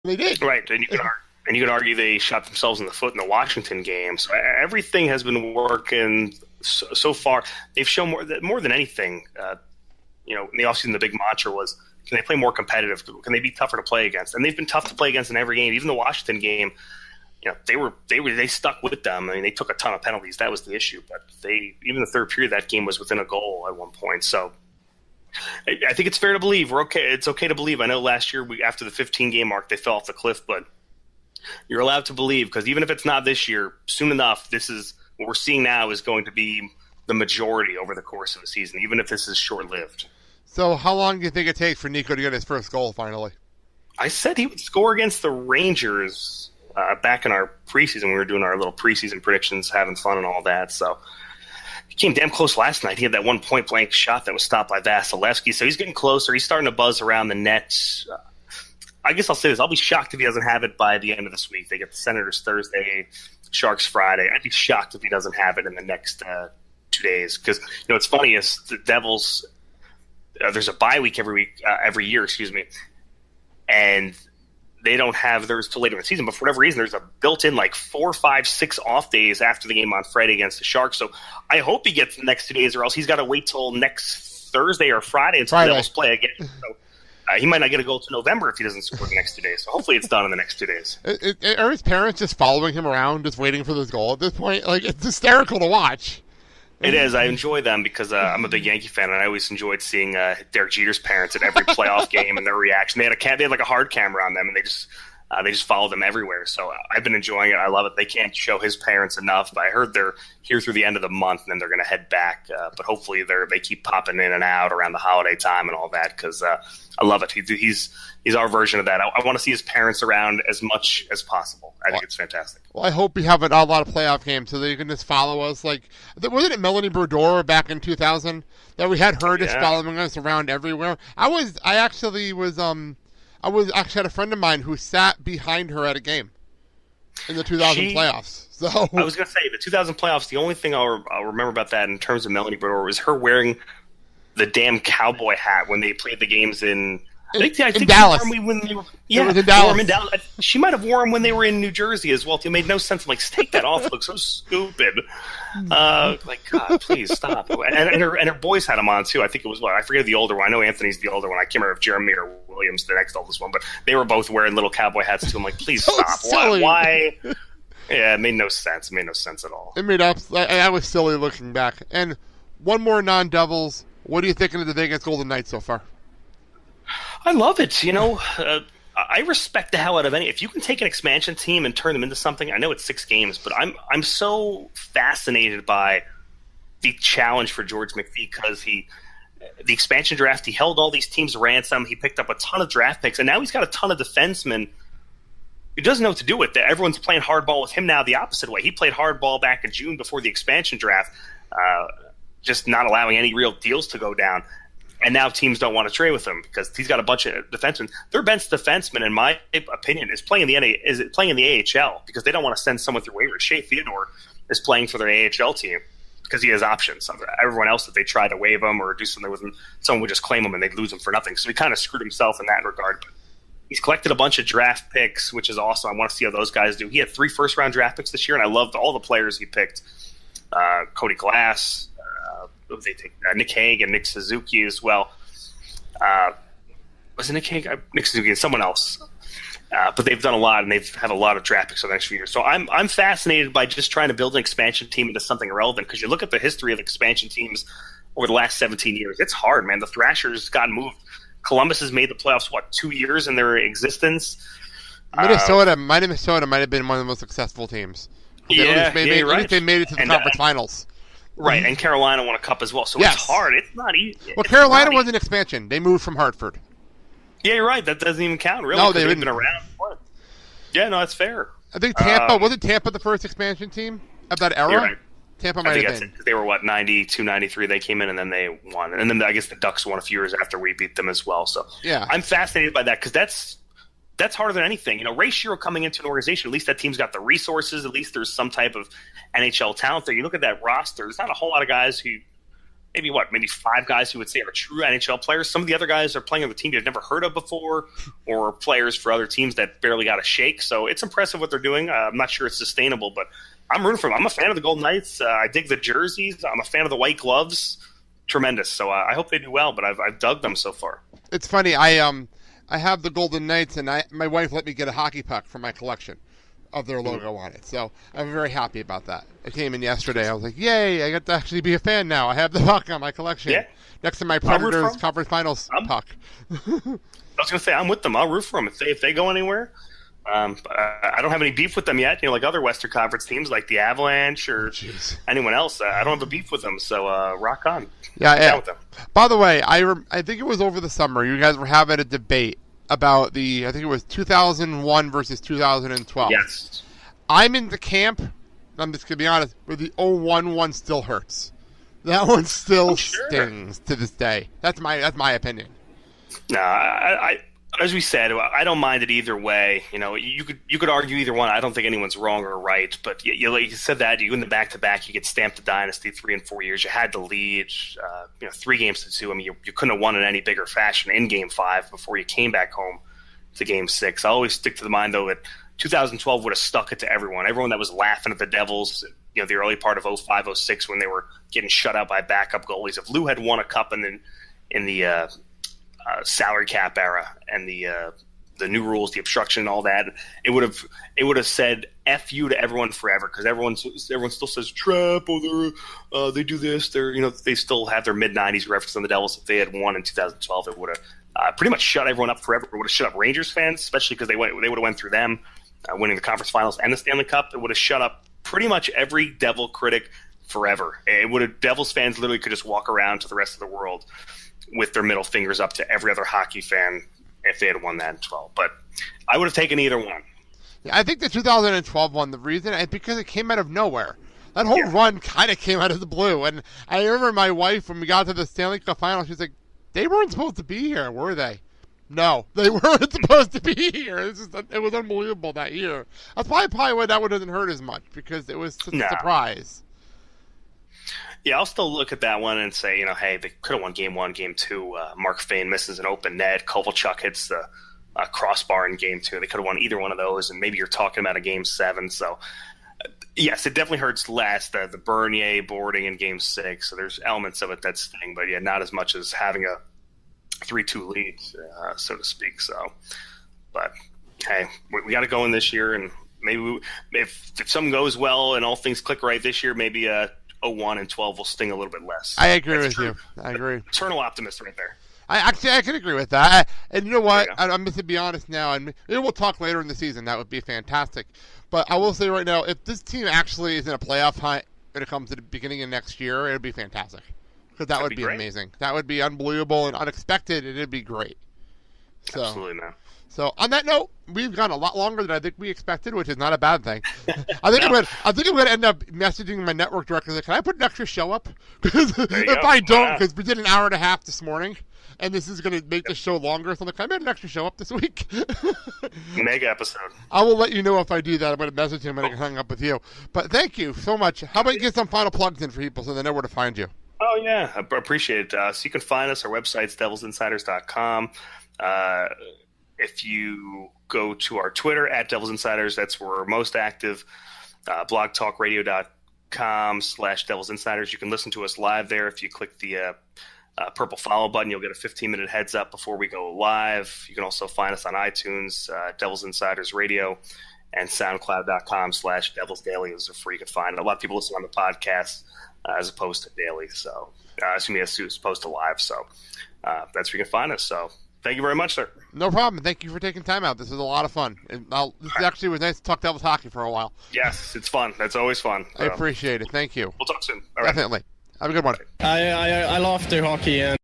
They did. Right, and you can argue they shot themselves in the foot in the Washington game. So everything has been working so far. They've shown more than anything. In the offseason, the big mantra was, can they play more competitive? Can they be tougher to play against? And they've been tough to play against in every game. Even the Washington game, they stuck with them. I mean, they took a ton of penalties. That was the issue. But even the third period, that game was within a goal at one point. So I think it's fair to believe we're okay. It's okay to believe. I know last year, after the 15 game mark, they fell off the cliff, but you're allowed to believe, because even if it's not this year, soon enough, this is what we're seeing now is going to be the majority over the course of the season, even if this is short-lived. So how long do you think it takes for Nico to get his first goal finally? I said he would score against the Rangers back in our preseason. We were doing our little preseason predictions, having fun and all that. So he came damn close last night. He had that one point-blank shot that was stopped by Vasilevsky. So he's getting closer. He's starting to buzz around the net. I guess I'll say this. I'll be shocked if he doesn't have it by the end of this week. They get the Senators Thursday, Sharks Friday. I'd be shocked if he doesn't have it in the next 2 days. Because, what's funny is the Devils, there's a bye week every year, and they don't have theirs till later in the season. But for whatever reason, there's a built-in 4, 5, 6 off days after the game on Friday against the Sharks. So I hope he gets the next 2 days, or else he's got to wait till next Thursday or Friday until the Devils play again. So he might not get a goal to November if he doesn't score the next 2 days. So hopefully it's done in the next 2 days. Are his parents just following him around, just waiting for this goal at this point? It's hysterical to watch. It is. I enjoy them because I'm a big Yankee fan, and I always enjoyed seeing Derek Jeter's parents at every playoff game and their reaction. They had a hard camera on them, and they just followed them everywhere. So I've been enjoying it. I love it. They can't show his parents enough, but I heard they're here through the end of the month, and then they're going to head back. But hopefully they keep popping in and out around the holiday time and all that, because I love it. He's our version of that. I want to see his parents around as much as possible. I think it's fantastic. Well, I hope we have a lot of playoff games so that you can just follow us. Wasn't it Melanie Brodeur back in 2000 that we had her just following us around everywhere? I actually had a friend of mine who sat behind her at a game in the 2000 playoffs. So I was going to say, the 2000 playoffs, the only thing I'll remember about that in terms of Melanie Brodeur was her wearing the damn cowboy hat when they played the games in Dallas. It was in Dallas. in Dallas. She might have worn them when they were in New Jersey as well. It made no sense. I'm like, take that off. It looks so stupid. God, please stop. And her boys had them on too. I think it was I forget the older one. I know Anthony's the older one. I can't remember if Jeremy or Williams the next oldest one, but they were both wearing little cowboy hats too. I'm like, please so stop. Silly. Why? Yeah, it made no sense. It made no sense at all. It made I was silly looking back. And one more non-Devils. What are you thinking of the Vegas Golden Knights so far? I love it. I respect the hell out of any. If you can take an expansion team and turn them into something, I know it's 6 games, but I'm so fascinated by the challenge for George McPhee, because the expansion draft, he held all these teams ransom. He picked up a ton of draft picks, and now he's got a ton of defensemen. He doesn't know what to do with it. Everyone's playing hardball with him now the opposite way. He played hardball back in June before the expansion draft, just not allowing any real deals to go down. And now teams don't want to trade with him because he's got a bunch of defensemen. Their best defenseman, in my opinion, is playing in the AHL because they don't want to send someone through waivers. Shea Theodore is playing for their AHL team because he has options. Everyone else, that they try to waive him or do something with him, someone would just claim him and they'd lose him for nothing. So he kind of screwed himself in that regard. But he's collected a bunch of draft picks, which is awesome. I want to see how those guys do. He had 3 first-round draft picks this year, and I loved all the players he picked. Cody Glass, they take Nick Hague and Nick Suzuki as well. Was it Nick Hague? Nick Suzuki and someone else. But they've done a lot, and they've had a lot of draft picks over the next few years. So I'm fascinated by just trying to build an expansion team into something relevant, because you look at the history of expansion teams over the last 17 years. It's hard, man. The Thrashers got moved. Columbus has made the playoffs, 2 years in their existence? Minnesota might have been one of the most successful teams. At least they made it to the conference finals. Right, and Carolina won a cup as well. So It's hard. It's not easy. Well, Carolina was an expansion. They moved from Hartford. Yeah, you're right. That doesn't even count, really. No, they've been around. Yeah, no, that's fair. I think Tampa, wasn't Tampa the first expansion team of that era? You're right. Tampa might have been. They were, 92, 93, they came in, and then they won. And then I guess the Ducks won a few years after we beat them as well. So yeah. I'm fascinated by that, because that's harder than anything. Ray Shero coming into an organization, at least that team's got the resources. At least there's some type of NHL talent there. You look at that roster, there's not a whole lot of guys who maybe 5 guys who would say are true NHL players. Some of the other guys are playing on the team you've never heard of before, or players for other teams that barely got a shake. So it's impressive what they're doing. I'm not sure it's sustainable, but I'm rooting for them. I'm a fan of the Golden Knights. I dig the jerseys. I'm a fan of the white gloves. Tremendous. So I hope they do well, but I've dug them so far. It's funny. I have the Golden Knights, and my wife let me get a hockey puck for my collection of their logo on it. So I'm very happy about that. It came in yesterday. I was like, yay, I get to actually be a fan now. I have the puck on my collection. Yeah. Next to my Predators Conference Finals puck. I was going to say, I'm with them. I'll root for them if they go anywhere. I don't have any beef with them yet. Like other Western Conference teams like the Avalanche or anyone else. I don't have a beef with them. So rock on. Yeah. With them. By the way, I think it was over the summer. You guys were having a debate about I think it was 2001 versus 2012. Yes. I'm in the camp, I'm just going to be honest, where the 01 one still hurts. That one still stings to this day. That's my opinion. No, I as we said, I don't mind it either way. You could argue either one. I don't think anyone's wrong or right. But like you said that you in the back-to-back, you get stamped the dynasty 3 and 4 years. You had the lead, 3 games to 2. I mean, you couldn't have won in any bigger fashion in Game 5 before you came back home to Game 6. I always stick to the mind, though, that 2012 would have stuck it to everyone. Everyone that was laughing at the Devils, the early part of 05, 06 when they were getting shut out by backup goalies. If Lou had won a cup in the salary cap era and the new rules, the obstruction, and all that, it would have said "F you" to everyone forever, because everyone still says trap, or they do this. They still have their mid-90s reference on the Devils. If they had won in 2012, it would have pretty much shut everyone up forever. It would have shut up Rangers fans, especially because they would have went through them winning the conference finals and the Stanley Cup. It would have shut up pretty much every Devil critic forever. Devils fans literally could just walk around to the rest of the world with their middle fingers up to every other hockey fan if they had won that in 12. But I would have taken either one. Yeah, I think the 2012 one, the reason is because it came out of nowhere. That whole run kind of came out of the blue. And I remember my wife, when we got to the Stanley Cup final, she's like, they weren't supposed to be here, were they? No, they weren't supposed to be here. It was unbelievable that year. That's probably why that one doesn't hurt as much, because it was such a surprise. Yeah, I'll still look at that one and say, hey, they could have won Game 1, Game 2. Mark Fane misses an open net. Kovalchuk hits the crossbar in Game 2. They could have won either one of those, and maybe you're talking about a Game 7. So, yes, it definitely hurts less, the Bernier boarding in Game 6. So there's elements of it that sting, but, not as much as having a 3-2 lead, so to speak. So, but, hey, we got to go in this year, and maybe if something goes well and all things click right this year, maybe 01 and 12 will sting a little bit less. I agree with you. I agree. Eternal optimist right there. I can agree with that. And you know what? I'm going to be honest now, and maybe we'll talk later in the season. That would be fantastic. But I will say right now, if this team actually is in a playoff hunt when it comes to the beginning of next year, it would be fantastic. Because that would be amazing. That would be unbelievable and unexpected, and it would be great. So, absolutely, man. So on that note, we've gone a lot longer than I think we expected, which is not a bad thing. I think I'm going to end up messaging my network director. Like, can I put an extra show up? Because if I don't, because we did an hour and a half this morning, and this is going to make the show longer. So I'm like, can I make an extra show up this week? Mega episode. I will let you know if I do that. I'm going to message him when I hang up with you. But thank you so much. How about you get some final plugs in for people so they know where to find you? Oh, yeah. I appreciate it. So you can find us. Our website's devilsinsiders.com. If you go to our Twitter, @DevilsInsiders, that's where we're most active. blogtalkradio.com/DevilsInsiders. You can listen to us live there. If you click the purple follow button, you'll get a 15-minute heads up before we go live. You can also find us on iTunes, Devils Insiders Radio, and SoundCloud.com/Devils Daily is where you can find it. A lot of people listen on the podcast as opposed to daily, so as opposed to live. So that's where you can find us. So thank you very much, sir. No problem. Thank you for taking time out. This was a lot of fun. And this actually was nice to talk Devils hockey for a while. Yes, it's fun. That's always fun. I appreciate it. Thank you. We'll talk soon. All right. Definitely. Have a good one. I love the hockey.